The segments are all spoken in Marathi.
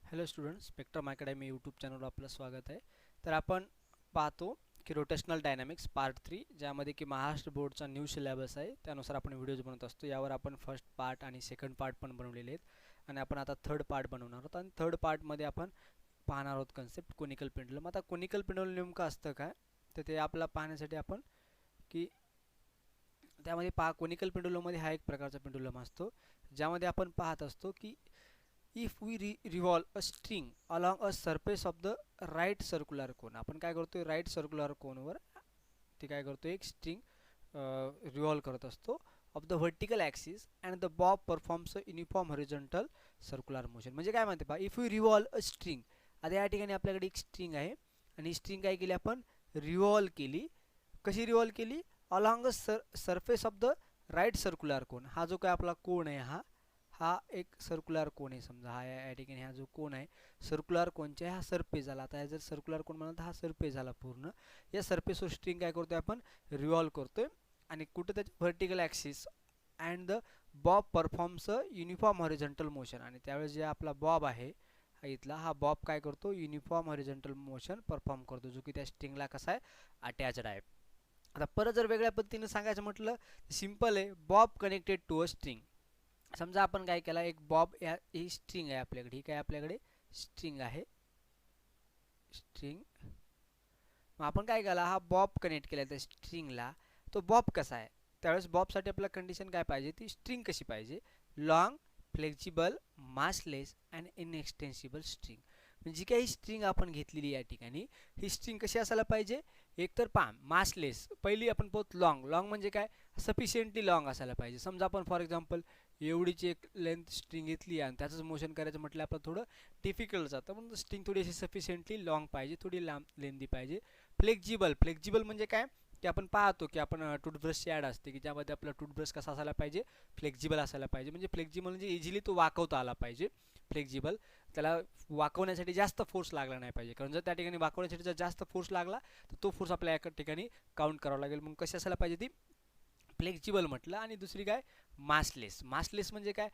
Hello student, spectrum academy YouTube चॅनलवर आपलं स्वागत आहे. तर आपण पाहतो की रोटेशनल डायनॅमिक्स पार्ट 3, ज्यामध्ये की महाराष्ट्र बोर्डचा न्यू सिलेबस आहे, त्यानुसार आपण व्हिडिओज बनवत असतो. यावर आपण फर्स्ट पार्ट आणि सेकंड पार्ट पण बनवलेले आहेत आणि आपण आता थर्ड पार्ट बनवणार आहोत. आणि थर्ड पार्टमध्ये आपण पाहणार आहोत कन्सेप्ट कोनिकल पेंडुलम. आता कोनिकल पेंडुलम नेमकं असतं काय, तर ते आपल्याला पाहण्यासाठी आपण की त्यामध्ये कोनिकल पेंडुलममध्ये हा एक प्रकारचा पेंडुलम असतो, ज्यामध्ये आपण पाहत असतो की if we revolve a string along a surface of the right circular cone. आपण काय करतोय, राईट सर्क्युलर कोनवर ते काय करतो, एक स्ट्रिंग रिव्हॉल्व करत असतो of the vertical axis and the Bob performs a uniform horizontal circular motion. म्हणजे काय म्हणते पहा, if you revolve a string. आता या ठिकाणी आपल्याकडे एक स्ट्रिंग आहे आणि ही स्ट्रिंग काय केली, आपण रिव्हॉल्व केली. कशी रिव्हॉल्व केली, along a surface of the right circular cone. हा जो काय आपला कोन आहे, हा एक सर्क्युलर कोन आहे. समजा हा या ठिकाणी हा जो कोन आहे सर्क्युलर कोनच्या, हा सरफेस झाला. आता जर सर्क्युलर कोन म्हणाल तर हा सरफेस झाला पूर्ण. या सरफेसवर स्ट्रिंग काय करतोय, आपण रिव्हॉल्व करतोय आणि कुठं त्याच्या vertical axis and the Bob performs a uniform horizontal motion. आणि त्यावेळेस जे आपला बॉब आहे इथला, हा बॉब काय करतो, युनिफॉर्म हॉरिझॉन्टल मोशन परफॉर्म करतो, जो की त्या स्ट्रिंगला कसा आहे, अटॅच्ड आहे. आता परत जर वेगळ्या पद्धतीने सांगायचं म्हटलं, सिंपल आहे. Bob connected to a string. समजा आपण काय केला, एक बॉब ही स्ट्रिंग आहे आपल्याकडे, ही काय आपल्याकडे स्ट्रिंग आहे, स्ट्रिंग. मग आपण काय केला, हा बॉब कनेक्ट केला त्या स्ट्रिंगला. तो बॉब कसा आहे, त्यावेळेस बॉबसाठी आपल्याला कंडिशन काय पाहिजे, ती स्ट्रिंग कशी पाहिजे, long, flexible, massless and inextensible string. म्हणजे जी काही स्ट्रिंग आपण घेतलेली या ठिकाणी, ही स्ट्रिंग कशी असायला पाहिजे, एकतर मासलेस. पहिली आपण पोहोच लॉंग. लॉंग म्हणजे काय, सफिशियंटली लॉंग असायला पाहिजे. समजा आपण फॉर एक्झाम्पल एवढीची एक लेंथ स्ट्रिंग घेतली आणि त्याचंच मोशन करायचं म्हटलं आपलं थोडं डिफिकल्ट जातं, पण स्ट्रिंग थोडी अशी सफिशियंटली लॉंग पाहिजे, थोडी लांब लेंदी पाहिजे. फ्लेक्झिबल. फ्लेक्झिबल म्हणजे काय, की आपण पाहतो की आपण टूथब्रशची ॲड असते की ज्यामध्ये आपला टूथब्रश कसा असायला पाहिजे, फ्लेक्झिबल असायला पाहिजे. म्हणजे फ्लेक्झिबल म्हणजे इझिली तो वाकवता आला पाहिजे. फ्लेक्झिबल, त्याला वाकवण्यासाठी जास्त फोर्स लागला नाही पाहिजे, कारण जर त्या ठिकाणी वाकवण्यासाठी जर जास्त फोर्स लागला तर तो फोर्स आपल्या एका ठिकाणी काउंट करावा लागेल. मग कशी असायला पाहिजे ती, फ्लेक्झिबल म्हटलं. आणि दुसरी काय, मासलेस. मासलेस म्हणजे काय,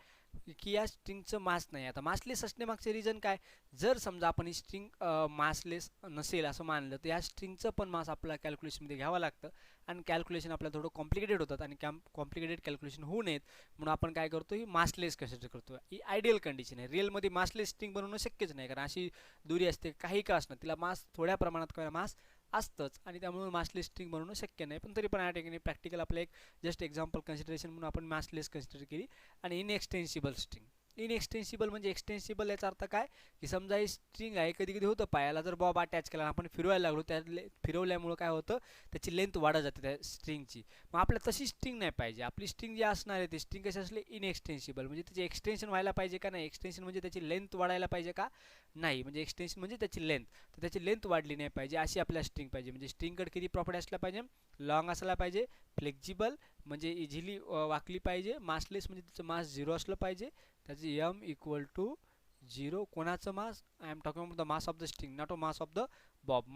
की या स्ट्रिंगचं मास नाही. आता मासलेस असण्यामागचे रिझन काय, जर समजा आपण ही स्ट्रिंग मासलेस नसेल असं मानलं, तर या स्ट्रिंगचं पण मास आपल्याला कॅल्क्युलेशनमध्ये घ्यावं लागतं आणि कॅल्क्युलेशन आपल्याला थोडं कॉम्प्लिकेटेड होतात आणि कॉम्प्लिकेटेड कॅल्क्युलेशन होऊ नयेत म्हणून आपण काय करतो, ही मासलेस कन्सिडर करतो. ही आयडियल कंडिशन आहे. रिअलमध्ये मासलेस स्ट्रिंग बनवणं शक्यच नाही, कारण अशी दुरी असते काही का असणं, तिला मास थोड्या प्रमाणात मास असतंच आणि त्यामुळे मासलेस स्ट्रिंग बनवणं शक्य नाही. पण तरी पण या ठिकाणी प्रॅक्टिकल आपलं एक जस्ट एक्झाम्पल कन्सिडरेशन म्हणून आपण मासलेस कन्सिडर केली. आणि इनएक्सटेन्सिबल स्ट्रिंग. इनएक्सटेन्सिबल म्हणजे एक्सटेन्सिबल याचा अर्थ काय, की समजा ही स्ट्रिंग आहे, कधी कधी होतं पायाला जर बॉब अटॅच केला आपण फिरवायला लागलो, त्या फिरवल्यामुळं काय होतं, त्याची लेंथ वाढत जाते त्या स्ट्रिंगची. मग आपल्याला तशी स्ट्रिंग नाही पाहिजे. आपली स्ट्रिंग जी असणार आहे ती स्ट्रिंग कशी असले, इनएक्सटेन्सिबल. म्हणजे त्याची एक्सटेन्शन व्हायला पाहिजे का नाही, एक्सटेन्शन म्हणजे त्याची लेंथ वाढायला पाहिजे का नाही, म्हणजे एक्सटेन्शन म्हणजे त्याची लेंथ, तर त्याची लेंथ वाढली नाही पाहिजे, अशी आपल्याला स्ट्रिंग पाहिजे. म्हणजे स्ट्रिंगकडे किती प्रॉपर्टी असल्या पाहिजे, लॉंग असायला पाहिजे, फ्लेक्झिबल म्हणजे इझिली वाकली पाहिजे, मासलेस म्हणजे त्याचं मास 0 असलं पाहिजे, त्याचे एम इक्वल टू 0. कोणाचं mass, I am talking about the mass of the string, not a mass of the bob.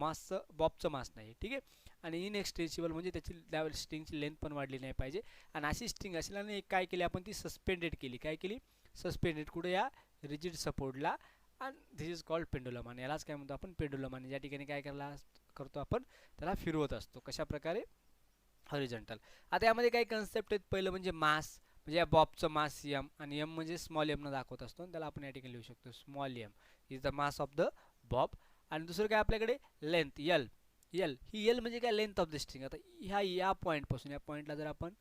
बॉबचं मास नाही, ठीक आहे. आणि इनएक्सटेन्सिबल म्हणजे त्याची स्ट्रिंगची लेंथ पण वाढली नाही पाहिजे. आणि अशी स्ट्रिंग असल्याने काय केली आपण, ती सस्पेंडेड केली. काय केली, सस्पेंडेड. कुठे, या रिजिड सपोर्टला. आणि धिस इज कॉल्ड पेंडुलम. आणि यालाच काय म्हणतो आपण, पेंडुलम. आणि या ठिकाणी काय करतो आपण, त्याला फिरवत असतो. कशा प्रकारे, हॉरिझॉन्टल. आता यामध्ये काही कन्सेप्ट आहेत. पहिलं म्हणजे मास, म्हणजे या बॉबचं मास एम, आणि एम म्हणजे स्मॉल एम न दाखवत असतो, आणि त्याला आपण या ठिकाणी लिहू शकतो small M is the mass of the bob. आणि दुसरं काय आपल्याकडे, लेंथ एल. ही एल म्हणजे काय, लेंथ ऑफ द स्ट्रिंग. आता या पॉईंटपासून, या पॉईंटला जर आपण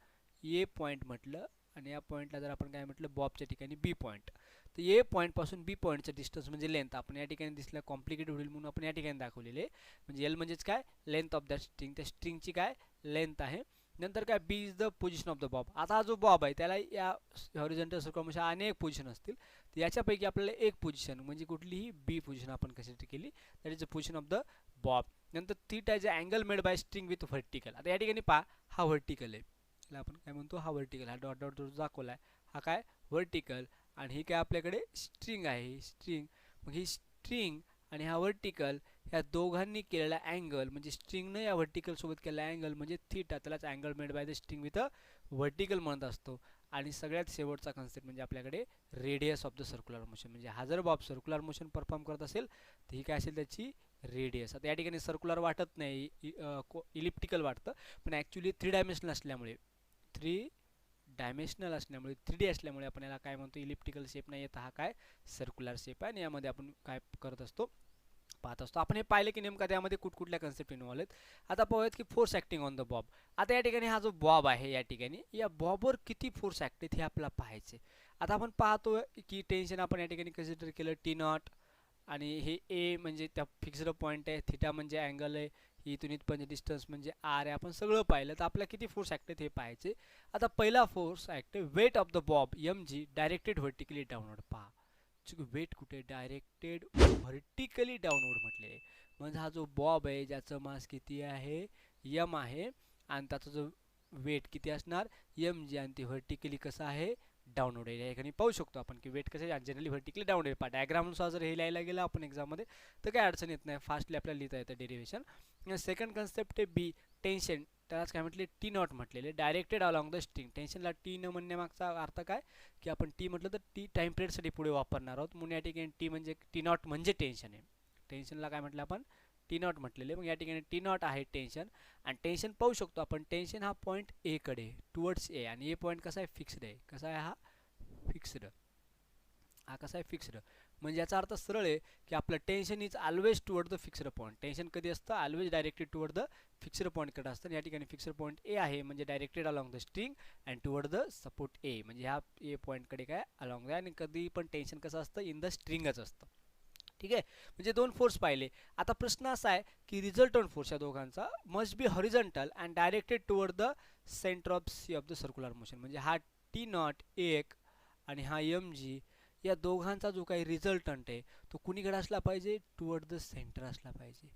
ए पॉईंट म्हटलं आणि या पॉईंटला जर आपण काय म्हटलं, बॉबच्या ठिकाणी बी पॉईंट, तर ए पॉईंटपासून बी पॉईंटचं डिस्टन्स म्हणजे लेंथ. आपण या ठिकाणी दिसलं कॉम्प्लिकेटेड होईल म्हणून आपण या ठिकाणी दाखवलेले. म्हणजे एल म्हणजेच काय, लेंथ ऑफ दॅट स्ट्रिंग. त्या स्ट्रिंगची काय लेंथ आहे. नंतर काय, B is the position of the bob. आता हा जो बॉब आहे त्याला या हॉरिझॉन्टल सर्कममध्ये अनेक पोझिशन असतील, तर याच्यापैकी आपल्याला एक पोझिशन म्हणजे कुठलीही बी पोझिशन आपण कन्सिडर केली, that is the position of the bob. नंतर theta is a angle made by string with vertical. आता या ठिकाणी पहा, हा व्हर्टिकल आहे, याला आपण काय म्हणतो, हा व्हर्टिकल. हा डॉट डॉट दाखवला आहे, हा काय व्हर्टिकल. आणि ही काय आपल्याकडे स्ट्रिंग आहे, ही स्ट्रिंग. मग ही स्ट्रिंग आणि हा वर्टिकल, ह्या दोघांनी केलेला अँगल म्हणजे स्ट्रिंगनं या वर्टिकल सोबत केलेला अँगल म्हणजे थीटा, त्यालाच angle made by the string with a vertical म्हणत असतो. आणि सगळ्यात शेवटचा कन्सेप्ट म्हणजे आपल्याकडे radius of the circular motion, म्हणजे हा जर बॉब सर्क्युलर मोशन परफॉर्म करत असेल तर ही काय असेल त्याची रेडियस. आता या ठिकाणी सर्क्युलर वाटत नाही, इलिप्टिकल वाटतं, पण ॲक्च्युली थ्री डायमेन्शनल असल्यामुळे 3D असल्यामुळे आपण याला काय म्हणतो, इलिप्टिकल शेप नाही येत, हा काय सर्क्युलर शेप आहे. आणि यामध्ये आपण काय करत असतो, पाहत असतो. आपण हे पाहिलं की नेमका त्यामध्ये कुठकुठल्या कन्सेप्ट इन्व्हॉल्व आहेत. आता पाहूयात की force acting on the bob. आता या ठिकाणी हा जो बॉब आहे, या ठिकाणी या बॉबवर किती फोर्स ॲक्ट आहेत हे आपल्याला पाहायचे. आता आपण पाहतो की टेन्शन आपण या ठिकाणी कन्सिडर केलं T0, आणि हे ए म्हणजे त्या फिक्स्ड पॉईंट आहे, थीटा म्हणजे अँगल आहे, इथून इथपर्यंत डिस्टन्स म्हणजे आर आहे. आपण सगळं पाहिलं तर आपल्याला किती फोर्स ॲक्ट आहेत हे पाहायचे. आता पहिला force act weight of the bob mg directed vertically downward. पहा वेट कुठे, डायरेक्टेड व्हर्टिकली डाऊनवर्ड म्हटले आहे. म्हणजे हा जो बॉब आहे ज्याचं मास किती आहे, यम आहे, आणि त्याचा जो वेट किती असणार mg, आणि ते व्हर्टिकली कसं आहे, डाऊनवर्ड आहे. या ठिकाणी पाहू शकतो आपण की वेट कसं जनरली व्हर्टिकली डाऊनवर्ड आहे. डायग्रामनुसार जर हे लिहायला गेलं आपण एक्झाममध्ये तर काही अडचण येत नाही, फास्टली आपल्याला लिहिता येतं डेरिव्हेशन. सेकंड कन्सेप्ट आहे बी टेन्शन, त्यालाच काय म्हटले T0 म्हटलेले, डायरेक्टेड अलॉंग द स्ट्रिंग. टेन्शनला टी न म्हणण्यामागचा अर्थ काय की आपण टी म्हटलं तर टी टाइम पिरियडसाठी पुढे वापरणार आहोत, म्हणून या ठिकाणी टी म्हणजे T0 म्हणजे टेन्शन आहे. टेन्शनला काय म्हटलं आपण T0 म्हटलेले. मग या ठिकाणी T0 आहे टेन्शन, आणि टेन्शन पाहू शकतो आपण, टेन्शन हा पॉईंट ए कडे टुवर्ड्स ए, आणि ए पॉईंट कसा आहे, फिक्स्ड आहे. कसा आहे हा, फिक्स्ड. हा कसा आहे, फिक्स्ड. म्हणजे याचा अर्थ सरळ आहे की आपलं tension is always toward the fixed point. Tension कधी असतं, always directed toward the fixed पॉईंटकडे असतं. या ठिकाणी फिक्स्ड पॉईंट ए आहे म्हणजे directed along the string and toward the support A, म्हणजे ह्या ए पॉईंटकडे काय अलॉंग आहे. आणि कधी पण टेन्शन कसं असतं, इन द स्ट्रिंगच असतं. ठीक आहे, म्हणजे दोन फोर्स पाहिले. आता प्रश्न असा आहे की रिझल्टंट फोर्स या दोघांचा must be horizontal and directed toward the centre of C of the circular motion. म्हणजे हा T0 एक आणि हा mg, या दोघांचा जो काही रिझल्टंट आहे तो कुणीकडे असला पाहिजे, टुवर्ड द सेंटर असला पाहिजे.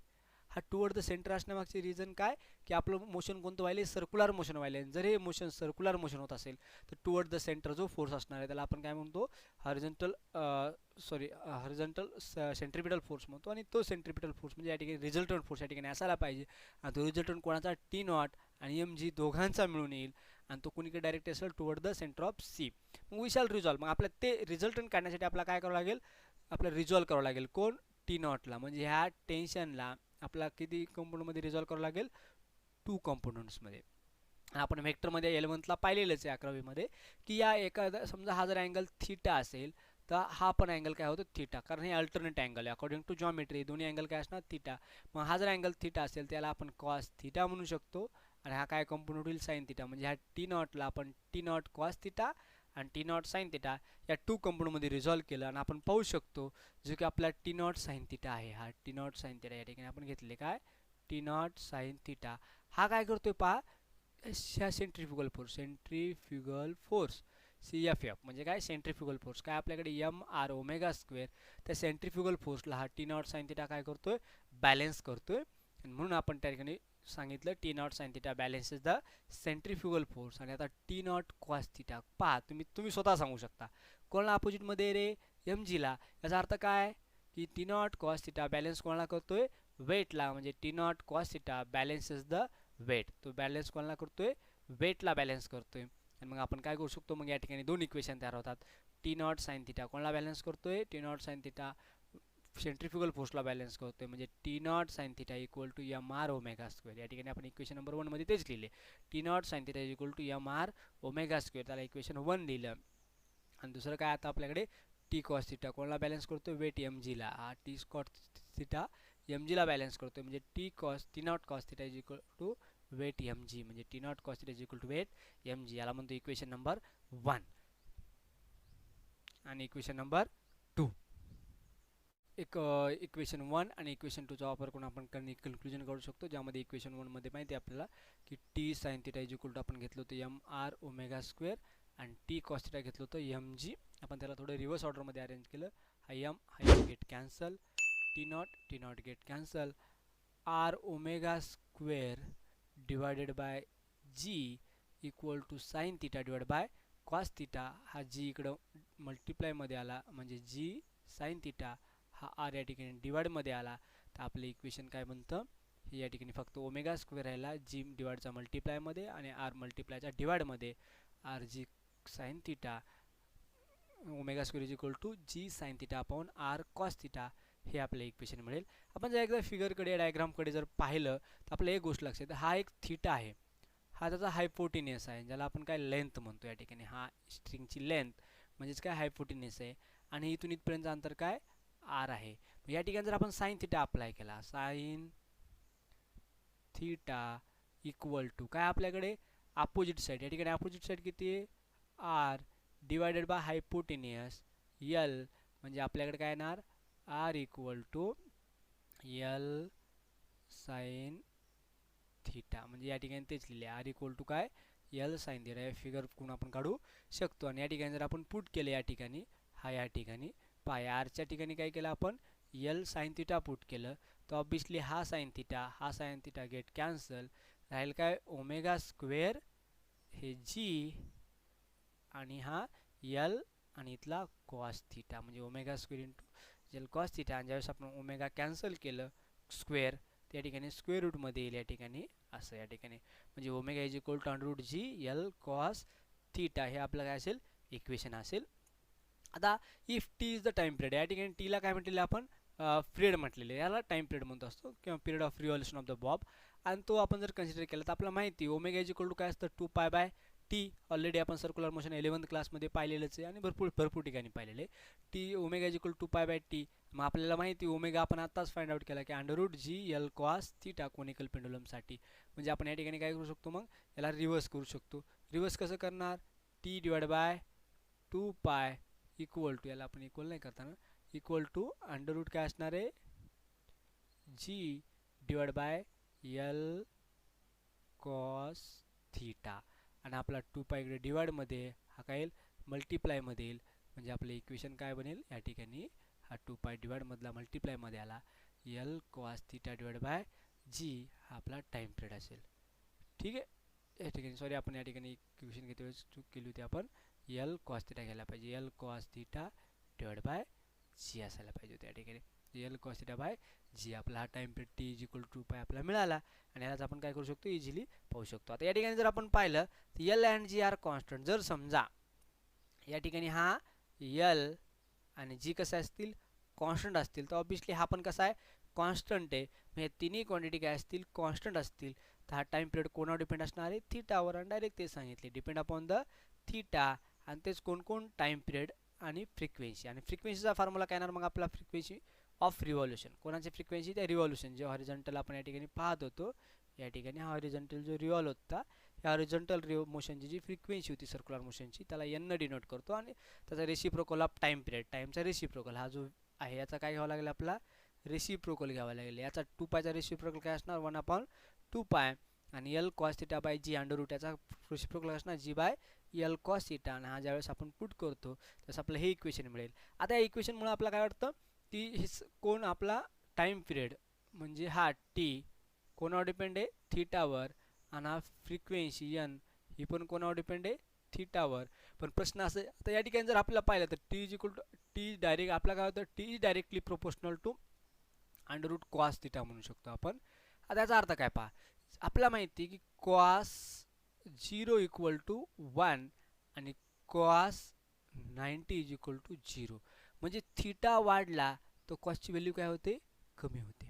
हा टुवर्ड द सेंटर असण्यामागचे रिझन काय की आपलं मोशन कोणतं व्हायले, सर्क्युलर मोशन व्हायले. जर हे मोशन सर्क्युलर मोशन होत असेल तर टुवर्ड द सेंटर जो फोर्स असणार आहे त्याला आपण काय म्हणतो, हॉरिझॉन्टल सेंट्रिपिटल फोर्स म्हणतो. आणि तो सेंट्रिपिटल फोर्स म्हणजे या ठिकाणी रिझल्टंट फोर्स या ठिकाणी असायला पाहिजे. आणि तो रिझल्टंट कोणाचा, T0 आणि mg दोघांचा मिळून येईल, आणि तो कुणीकडे डायरेक्ट असेल, toward the centre of C. मग वी शॅल रिझॉल्व. मग आपल्याला ते रिझल्टंट काढण्यासाठी आपल्याला काय करावं लागेल, आपल्याला रिझॉल्व करावं लागेल कोण, T0ला. म्हणजे ह्या टेन्शनला आपल्याला किती कंपोनंटमध्ये रिझॉल्व करावं लागेल, 2 कंपोनंट्समध्ये. आपण व्हेक्टरमध्ये 11th पाहिलेलंच आहे 11वीमध्ये की या एखादा समजा हा जर अँगल थीटा असेल तर हा पण अँगल काय होतो, थीटा, कारण हे अल्टरनेट अँगल आहे अकॉर्डिंग टू जॉमेट्री. दोन्ही अँगल काय असणार, थीटा. मग हा जर अँगल थीटा असेल त्याला आपण कॉस थीटा म्हणू शकतो, आणि हा काय कंपोनंट होईल, साइन थीटा. म्हणजे ह्या T0ला आपण T0 कॉस थीटा आणि T0 साइन थीटा या 2 कंपोनंटमध्ये रिझॉल्व केलं, आणि आपण पाहू शकतो जो की आपला T0 साइन थीटा आहे. हा T0 साइन थीटा या ठिकाणी आपण घेतले काय, T0 साइन थीटा. हा काय करतोय पहा, सेंट्रीफ्युगल फोर्स CFF म्हणजे काय, सेंट्रीफ्युगल फोर्स काय आपल्याकडे mr ओमेगा स्क्वेअर, त्या सेंट्रीफ्युगल फोर्सला हा T0 साइन थीटा काय करतोय, बॅलन्स करतोय. म्हणून आपण त्या ठिकाणी सांगितलं T0 sine theta balances the centrifugal force. आणि आता T0 कॉस थीटा पहा, तुम्ही स्वतः सांगू शकता कोणाला अपोजिटमध्ये रे, mgला. याचा अर्थ काय की T0 कॉस थीटा बॅलन्स कोणाला करतोय, वेटला. म्हणजे T0 cos theta balances the weight, तो बॅलन्स कोणाला करतोय, वेटला बॅलन्स करतोय. आणि मग आपण काय करू शकतो, मग या ठिकाणी दोन इक्वेशन तयार होतात. T0 साइन थीटा कोणाला बॅलन्स करतोय, T0 साइन थीटा सेंट्रीफ्युगल फोर्सला बॅलन्स करतोय. म्हणजे T0 sine theta equal to mr omega square. या ठिकाणी आपण इक्वेशन नंबर 1 मध्ये तेच लिहिले, T0 sine theta equal to mr omega square, त्याला इक्वेशन 1 लिहिलं. आणि दुसरं काय, आता आपल्याकडे T कॉस थीटा कोणाला बॅलन्स करतोय, वेट mgला. हा T कॉस थीटा mgला बॅलन्स करतोय. म्हणजे T0 cos theta is equal to weight mg, म्हणजे T0 cos theta is equal to weight mg. याला म्हणतो इक्वेशन नंबर 1. आणि इक्वेशन नंबर 2, एक इक्वेशन 1 आणि इक्वेशन 2 चा वापर करून आपण कन्क्लुजन काढू शकतो, ज्यामध्ये इक्वेशन 1 मध्ये माहिती आहे आपल्याला की T sine theta is equal to आपण घेतलं होतं mr ओमेगा स्क्वेअर, आणि T कॉस थीटा घेतलं होतं mg. आपण त्याला थोडं रिव्हर्स ऑर्डरमध्ये अरेंज केलं. हा m get cancel, T0 get cancel, r omega square divided by g equal to sine theta divide by cos theta. हा g इकडं मल्टिप्लाय मध्ये आला म्हणजे g साइन थीटा, हा आर या ठिकाणी डिवाइडमध्ये आला तर आपलं इक्वेशन काय बनतं, हे या ठिकाणी फक्त ओमेगा स्क्वेअर राहिला जी डिवाइडचा मल्टिप्लायमध्ये आणि आर मल्टिप्लायच्या डिवाइडमध्ये, r g sine theta omega square is equal to g sine theta upon r cos theta, हे आपलं इक्वेशन मिळेल. आपण जर एकदा फिगरकडे डायग्रामकडे जर पाहिलं तर आपल्याला एक गोष्ट लक्षात येते, हा एक थिटा आहे, हा त्याचा हायपोटेनियस आहे ज्याला आपण काय लेंथ म्हणतो या ठिकाणी, हा स्ट्रिंगची लेंथ म्हणजेच काय हायपोटेनियस आहे आणि इथून इथपर्यंत अंतर काय आर आहे. या ठिकाणी जर आपण साईन थिटा अप्लाय केला, साईन थिटा इक्वल टू काय आपल्याकडे अपोजिट साईड, या ठिकाणी अपोजिट साईड किती आहे R divided by hypotenuse L, म्हणजे आपल्याकडे काय येणार R equal to L sine theta, म्हणजे या ठिकाणी तेच लिहिले आर इक्वल टू काय यल साईन थिटा, या फिगर कोण आपण काढू शकतो. आणि या ठिकाणी जर आपण पुट केले या ठिकाणी, हा या ठिकाणी पाय आरच्या ठिकाणी काय केलं आपण यल साईन थिटा पुट केलं तर ऑब्विसली हा साईन थिटा गेट कॅन्सल, राहील काय ओमेगा स्क्वेअर हे जी आणि हा यल आणि इथला कॉस थिटा, म्हणजे omega square into L cos theta, आणि ज्यावेळेस आपण ओमेगा कॅन्सल केलं स्क्वेअर त्या ठिकाणी स्क्वेअर रूटमध्ये येईल या ठिकाणी असं, या ठिकाणी म्हणजे omega is equal to under root G L cos theta, हे आपलं काय असेल इक्वेशन असेल. आता if T is the time period, या ठिकाणी टीला काय म्हटलेलं आपण पिरियड म्हटलेलं, याला टाइम पिरियड म्हणतो असतो किंवा period of revolution of the bob, आणि तो आपण जर कन्सिडर केला तर आपल्याला माहिती ओमेगा इज इक्वल टू काय असतं 2 पाय बाय टी, ऑलरेडी आपण सर्क्युलर मोशन 11th क्लासमध्ये पाहिलेलंच आहे आणि भरपूर ठिकाणी पाहिलेलं आहे. T omega is equal to 2 pi by T, मग आपल्याला माहिती ओमेगा आपण आत्ताच फाइंड आउट केला की under root G L cos theta conical पेंडुलमसाठी, म्हणजे आपण या ठिकाणी काय करू शकतो मग याला रिव्हर्स करू शकतो. रिव्हर्स कसं करणार, टी डिवाइड बाय 2 पाय इक्वल टू, याला आपण इक्वल नाही करताना इक्वल टू अंडर रूट काय असणार आहे g divide by L cos theta, आणि आपला 2 पाय इकडे डिवाइडमध्ये हा काय येईल मल्टिप्लायमध्ये येईल, म्हणजे आपलं इक्वेशन काय बनेल या ठिकाणी हा 2 पाय डिवाइडमधला मल्टिप्लायमध्ये आला L cos theta divide by G, हा आपला टाइम पिरियड असेल. ठीक आहे, या ठिकाणी सॉरी आपण या ठिकाणी इक्वेशन घेते वेळेस चूक केली होती, आपण यल कॉस थिटा घ्यायला पाहिजे, L cos theta divide by G असायला पाहिजे होते या ठिकाणी, L cos theta by G, आपला हा time period T is equal to 2 pi आपल्याला मिळाला आणि यालाच आपण काय करू शकतो इझिली पाहू शकतो. आता या ठिकाणी जर आपण पाहिलं तर L and G are constant, जर समजा या ठिकाणी हा यल आणि जी कसं असतील कॉन्स्टंट असतील तर ऑब्विसली हा पण कसा आहे कॉन्स्टंट आहे, म्हणजे तिन्ही क्वांटिटी काय असतील कॉन्स्टंट असतील तर हा टाइम पिरियड कोणावर डिपेंड असणार आहे थिटावर, आणि डायरेक्ट ते सांगितले डिपेंड अपॉन द थिटा, आणि तेच कोण टाइम पिरियड आणि फ्रिक्वेन्सी, आणि फ्रिक्वेन्सीचा फॉर्म्युला काय येणार मग आपला फ्रिक्वेन्सी ऑफ रिव्हॉल्युशन, कोणाची फ्रिक्वेन्सी त्या रिव्हॉल्युशन, जे हॉरिझॉन्टल आपण या ठिकाणी पाहत होतो या ठिकाणी हा हॉरिझॉन्टल जो रिव्हॉल्व होता या हॉरिझॉन्टल मोशनची जी फ्रिक्वेन्सी होती सर्क्युलर मोशनची त्याला एन डिनोट करतो, आणि त्याचा रेसिप्रोकल ऑफ टाइम पिरियड, टाइमचा रेसिप्रोकल हा जो आहे याचा काय घ्यावा लागेल आपला रेसिप्रोकल घ्यावा लागेल, याचा 2 पायचा रेसिप्रोकल काय असणार 1/2 पाय, आणि L cos theta by G under root याचा रेसिप्रोकल असणार G by L cos theta, आणि हा ज्यावेळेस आपण पुट करतो तसं आपलं हे इक्वेशन मिळेल. आता या इक्वेशनमुळे आपल्याला काय वाटतं की कोण आपला टाइम पिरियड म्हणजे हा टी कोणावर डिपेंड आहे थिटावर, आणि हा फ्रिक्वेन्सी एन ही पण कोणावर डिपेंड आहे थिटावर. पण प्रश्न असं आता या ठिकाणी जर आपल्याला पाहिलं तर T is equal to T direct आपला काय होतं T is directly proportional to under root cos theta म्हणू शकतो आपण. आता याचा अर्थ काय पहा, आपल्याला माहिती की कॉस 0 इक्वल टू 1 आणि कॉस 90 इज इक्वल टू 0, म्हणजे थिटा वाढला तर कॉसची व्हॅल्यू काय होते कमी होते,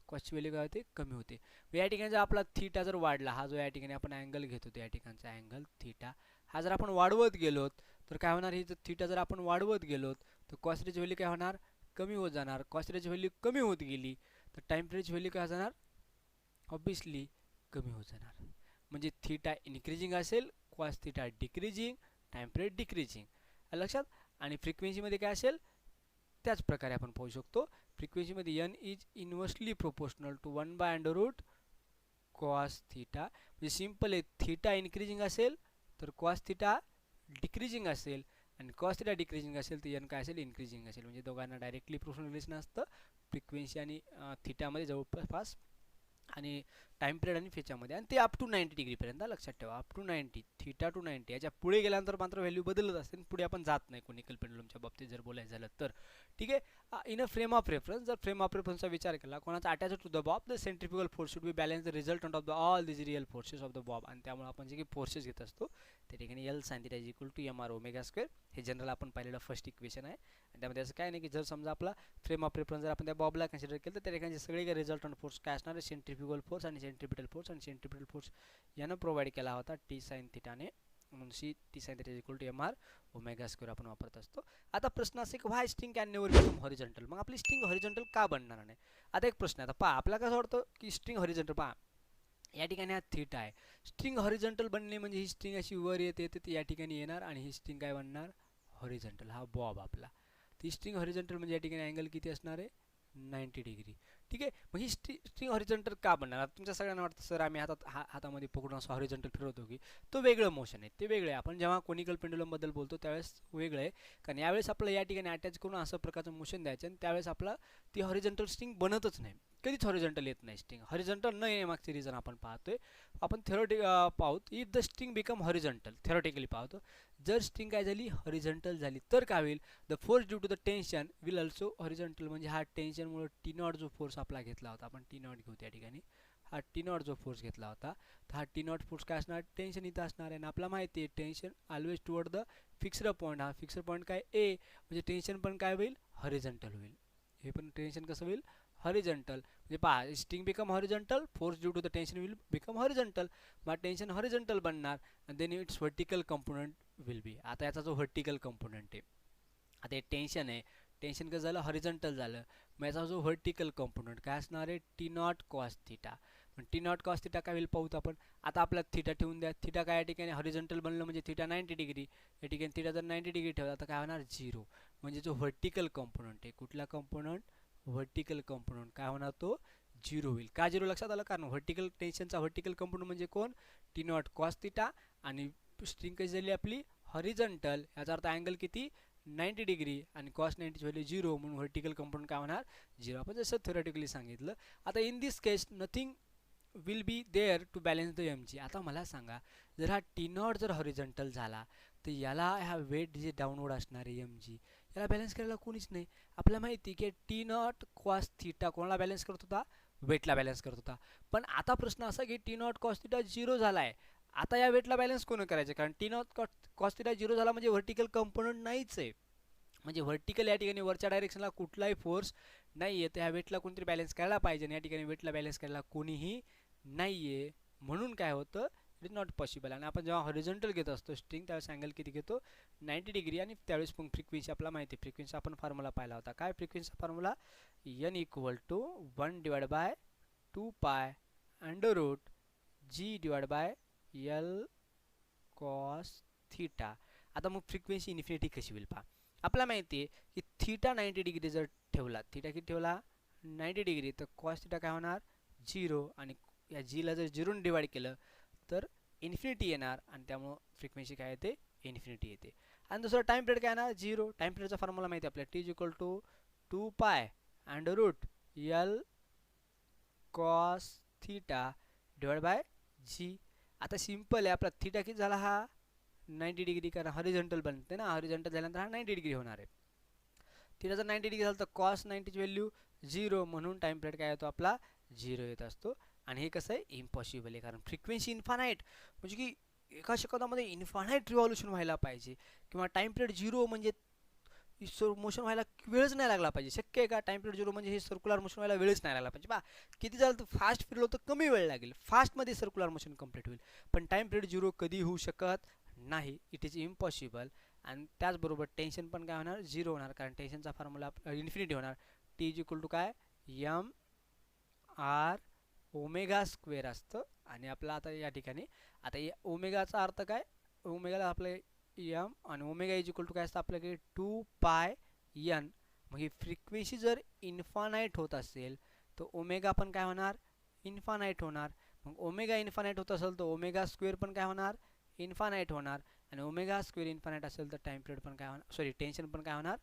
कॉसची व्हॅल्यू काय होते कमी होते. या ठिकाणी जर आपला थिटा जर वाढला, हा जो या ठिकाणी आपण अँगल घेत होतो या ठिकाणचा अँगल थिटा हा जर आपण वाढवत गेलोत तर काय होणार, ही जर थिटा जर आपण वाढवत गेलोत तर कॉस रेची व्हॅल्यू काय होणार कमी होत जाणार, कॉस रेची व्हॅल्यू कमी होत गेली तर टाइम पिरियडची व्हॅल्यू काय जाणार ऑब्विसली कमी होत जाणार, म्हणजे थिटा इन्क्रीजिंग असेल cos theta decreasing time period decreasing लक्षात. आणि फ्रिक्वेन्सीमध्ये काय असेल त्याच प्रकारे आपण पाहू शकतो, फ्रिक्वेन्सीमध्ये N is inversely proportional to 1/√cos theta, म्हणजे सिंपल आहे थिटा इन्क्रीजिंग असेल तर कॉस थिटा डिक्रीजिंग असेल, आणि कॉस थिटा डिक्रीजिंग असेल तर एन काय असेल इन्क्रीजिंग असेल, म्हणजे दोघांना डायरेक्टली प्रोपोर्शनल रिलेशन असतं फ्रिक्वेन्सी आणि थिटामध्ये जवळपास. आणि टाइम पिरियड आणि फेच्यामध्ये, आणि ते अप टू 90 डिग्रीपर्यंत लक्षात ठेवा. Up to 90, theta to 90. याच्या पुढे गेल्यानंतर मात्र व्हॅल्यू बदलत असते, पुढे आपण जात नाही कोनिकल पेंडुलमच्या बाबतीत जर बोलायचं झालं तर. ठीक आहे. In a frame of reference, जर फ्रेम ऑफ रेफरन्सचा विचार केला, कोणाचा attach to the bob, the centrifugal force should be balance the resultant of the all this real forces of the bob. आणि त्यामुळे आपण जे काही फोर्सेस घेत असतो त्या ठिकाणी L sine theta is equal to M R omega square. हे जनरल आपण पाहिलेलं फर्स्ट इक्वेशन आहे. आणि त्यामध्ये असं काय नाही की जर समजा आपला फ्रेम ऑफ रेफरन्स जर आपण त्या बॉबला कन्सिडर केलं तर त्या ठिकाणी सगळे काही रिझल्टंट फोर्स काय असणार आहे, सेंट्रिफ्युगल फोर्स आणि सेंट्रिपिटल फोर्स. आणि सेंट्रिपिटल फोर्स यानं प्रोव्हाइड केला होता टी साइन थीटाने, म्हणून T sine theta is equal to M R omega square आपण वापरत असतो. आता प्रश्न असे की why string can never become horizontal. मग आपली स्ट्रिंग हॉरिझॉन्टल का बनणार नाही. आता एक प्रश्न आहे, आता पहा आपल्याला कसं वाटतं की स्ट्रिंग हॉरिझॉन्टल, पहा या ठिकाणी हा थीटा आहे, स्ट्रिंग हॉरिझॉन्टल बनणे म्हणजे ही स्ट्रिंग अशी वर येते ती या ठिकाणी येणार आणि ही स्ट्रिंग काय बनणार, हॉरिझॉन्टल. हा बॉब आपला, ती स्ट्रिंग हॉरिझॉन्टल म्हणजे या ठिकाणी अँगल किती असणार आहे, 90 डिग्री. ठीक आहे. मग ही स्ट्रिंग हॉरिझॉन्टल का बनणार. तुमच्या सगळ्यांना वाटतं सर आम्ही हातामध्ये पकडून असं हॉरिझॉन्टल फिरवतो की, तो वेगळं मोशन आहे, ते वेगळं आहे. आपण जेव्हा कोनिकल पेंडुलमबद्दल बोलतो त्यावेळेस वेगळं आहे, कारण यावेळेस आपलं या ठिकाणी अटॅच करून असं प्रकारचं मोशन द्यायचं आणि त्यावेळेस आपला ती हॉरिझॉन्टल स्ट्रिंग बनतच नाही, कधीच हॉरिझॉन्टल येत नाही स्ट्रिंग. हॉरिझॉन्टल न येण्यामागचे रिझन आपण पाहतोय, आपण पाहूत. If the string become horizontal, theoretically पाहतो, जर स्ट्रिंग काय झाली, हॉरिझॉन्टल झाली तर काय होईल, the force due to the tension will also horizontal. म्हणजे हा टेन्शनमुळे टी नॉट जो फोर्स आपला घेतला होता, आपण टी नॉट घेऊ त्या ठिकाणी, हा टी नॉट जो फोर्स घेतला होता तर हा टी नॉट फोर्स काय असणार, टेन्शन इथं असणार आहे. आणि आपल्याला माहिती आहे tension always toward the fixed point. हा फिक्स्ड पॉईंट काय ए, म्हणजे टेन्शन पण काय होईल, हॉरिझॉन्टल होईल. हे पण टेन्शन कसं होईल, हॉरिझॉन्टल. म्हणजे पहा string become horizontal, force due to the tension will become horizontal. मग टेन्शन हॉरिझॉन्टल बनणार आणि then its vertical component will be. आता याचा जो व्हर्टिकल कंपोनंट आहे, आता हे टेन्शन आहे, टेन्शन कसं झालं, हॉरिझॉन्टल झालं. मग याचा जो व्हर्टिकल कंपोनंट काय असणार आहे, टी नॉट कॉस थीटा. पण टी नॉट कॉस थीटा काय होईल पाहूत आपण. आता आपला थीटा ठेवून द्या, थीटा काय या ठिकाणी हॉरिझॉन्टल बनलं म्हणजे थीटा 90 डिग्री. या ठिकाणी थीटा जर 90 डिग्री ठेवला तर काय होणार, 0. म्हणजे जो व्हर्टिकल कंपोनंट आहे, कुठला कंपोनंट, व्हर्टिकल कंपोनंट काय होणार, तो 0 होईल. का 0 लक्षात आलं, कारण व्हर्टिकल टेन्शनचा व्हर्टिकल कंपोनंट म्हणजे कोण, टी नॉट कॉस थीटा. आणि स्ट्रिंग कशी झाली आपली, हॉरिझॉन्टल. याचा अर्थ अँगल किती, 90 डिग्री. आणि कॉस 90 व्हॅल्यू 0, म्हणून व्हर्टिकल कंपोनंट काय होणार, 0. आपण जसं थेरोटिकली सांगितलं. आता in this case nothing will be there to balance the M G. आता मला सांगा, जर हा टी नॉट जर हॉरिझॉन्टल झाला तर याला हा वेट जे डाऊनवर्ड असणार आहे एम जी, याला बॅलन्स करायला कोणीच नाही. आपल्याला माहिती की टी नॉट कॉस थीटा कोणाला बॅलन्स करत होता, वेटला बॅलन्स करत होता. पण आता प्रश्न असा की टी नॉट कॉस थीटा 0 झाला आहे, आता या वेटला बॅलन्स कोण करायचं, कारण टी नॉट कॉस थीटा 0 झाला म्हणजे व्हर्टिकल कंपोनंट नाहीच आहे. म्हणजे व्हर्टिकल या ठिकाणी वरच्या डायरेक्शनला कुठलाही फोर्स नाही आहे, तर ह्या वेटला कोणतरी बॅलन्स करायला पाहिजे. आणि या ठिकाणी वेटला बॅलन्स करायला कोणीही नाही आहे, म्हणून काय होतं, इट इज नॉट पॉसिबल. आणि आपण जेव्हा हॉरिझॉन्टल घेत असतो स्ट्रिंग त्यावेळेस अँगल किती घेतो, 90 डिग्री. आणि त्यावेळेस पण फ्रिक्वेन्सी आपल्याला माहिती आहे, फ्रिक्वेन्सी आपण फॉर्म्युला पाहिला होता. काय frequency formula, N equal to 1 divide by 2 pi under root G divide by L cos theta. आता मग फ्रिक्वेन्सी इन्फिनिटी कशी होईल पहा. आपल्याला माहिती आहे की थीटा 90 डिग्री जर ठेवला, थीटा किती ठेवला, 90 डिग्री, तर कॉस थीटा काय होणार, 0. आणि या जीला जर 0 डिवाइड केलं तर इन्फिनिटी येणार, आणि त्यामुळं फ्रिक्वेन्सी काय येते, इन्फिनिटी येते. आणि दुसरा टाइम पिरियड काय येणार, 0. टाइम पिरियडचा फॉर्म्युला माहिती आहे आपल्याला, T is equal to 2 pi under root L cos theta divide by G. आता सिंपल आहे, आपला थीटा किती झाला, हा 90 डिग्री, कारण हॉरिझॉन्टल बनते ना, हॉरिझॉन्टल झाल्यानंतर हा 90 डिग्री होणार आहे. थीटा जर 90 डिग्री झालं तर कॉस 90ची व्हॅल्यू 0, म्हणून टाइम पिरियड काय येतो आपला, 0 येत असतो. आणि हे कसं आहे, इम्पॉसिबल आहे, कारण फ्रिक्वेन्सी इन्फानाईट, म्हणजे की एका सेकंदामध्ये इन्फानाईट रिव्हॉल्यूशन व्हायला पाहिजे, किंवा टाइम पिरियड 0 म्हणजे मोशन व्हायला वेळच नाही लागला पाहिजे. शक्य आहे का, टाइम पिरियड 0 म्हणजे हे सर्क्युलर मोशन व्हायला वेळच नाही लागला पाहिजे. बा किती झालं तर फास्ट फिरलो तर कमी वेळ लागेल, फास्टमध्ये सर्क्युलर मोशन कंप्लीट होईल. पण टाइम पिरियड 0 कधी होऊ शकत नाही, इट इज इम्पॉसिबल. आणि त्याचबरोबर टेन्शन पण काय होणार, 0 होणार, कारण टेन्शनचा फॉर्म्युला इन्फिनिटी होणार. टी इज इक्वल टू काय, एम आर ओमेगा स्क्वेअर असतं. आणि आपला आता या ठिकाणी आता ओमेगाचा अर्थ काय, ओमेगाला आपलं एम आणि ओमेगा इज इक्वल टू काय असतं आपल्याकडे 2 पाय एन. मग ही फ्रिक्वेन्सी जर इन्फानाईट होत असेल तर ओमेगा पण काय होणार, इन्फानाईट होणार. मग ओमेगा इन्फानाईट होत असेल तर ओमेगा स्क्वेअर पण काय होणार, इन्फानाईट होणार. आणि ओमेगा स्क्वेअर इन्फानाईट असेल तर टाइम पिरियड पण काय होणार, सॉरी टेन्शन पण काय होणार,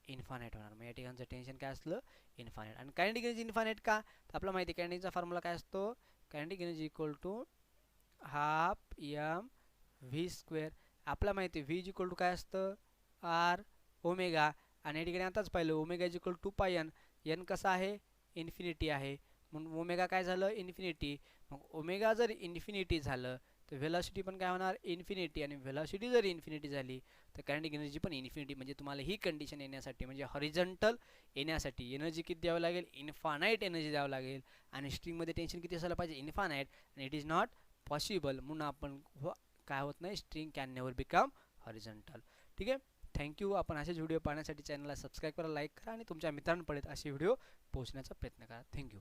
इन्फानाईट होणार. मग या ठिकाणचं टेन्शन काय असलं, इन्फानाईट. आणि कायनेटिक एनर्जी इन्फानाईट का, तर आपल्याला माहिती आहे कायनेटिकचा फॉर्म्युला काय असतो, kinetic energy equal to half M V square. आपल्याला माहिती आहे व्ही इज इक्वल टू काय असतं आर ओमेगा, आणि या ठिकाणी आताच पाहिलं ओमेगा इज इक्वल टू पाय एन. एन कसा आहे इन्फिनिटी आहे म्हणून ओमेगा काय झालं इन्फिनिटी. मग ओमेगा जर इन्फिनिटी झालं तर व्हेलॉसिटी पण काय होणार इन्फिनिटी, आणि व्हेलॉसिटी जर इन्फिनिटी झाली तर कायनेटिक एनर्जी पण इन्फिनिटी. म्हणजे तुम्हाला ही कंडिशन येण्यासाठी म्हणजे हॉरिझॉन्टल येण्यासाठी एनर्जी किती द्यावं लागेल इन्फानाईट एनर्जी द्यावं लागेल, आणि स्ट्रिंगमध्ये टेन्शन किती असायला पाहिजे इन्फानाईट, आणि इट इज नॉट पॉसिबल म्हणून आपण काय होत नाही string can never become horizontal. ठीक आहे. थँक्यू. आपण असेच व्हिडिओ पाहण्यासाठी चॅनलला सबस्क्राईब करा, लाईक करा आणि तुमच्या मित्रांपर्यंत असे व्हिडिओ पोहोचण्याचा प्रयत्न करा. थँक्यू.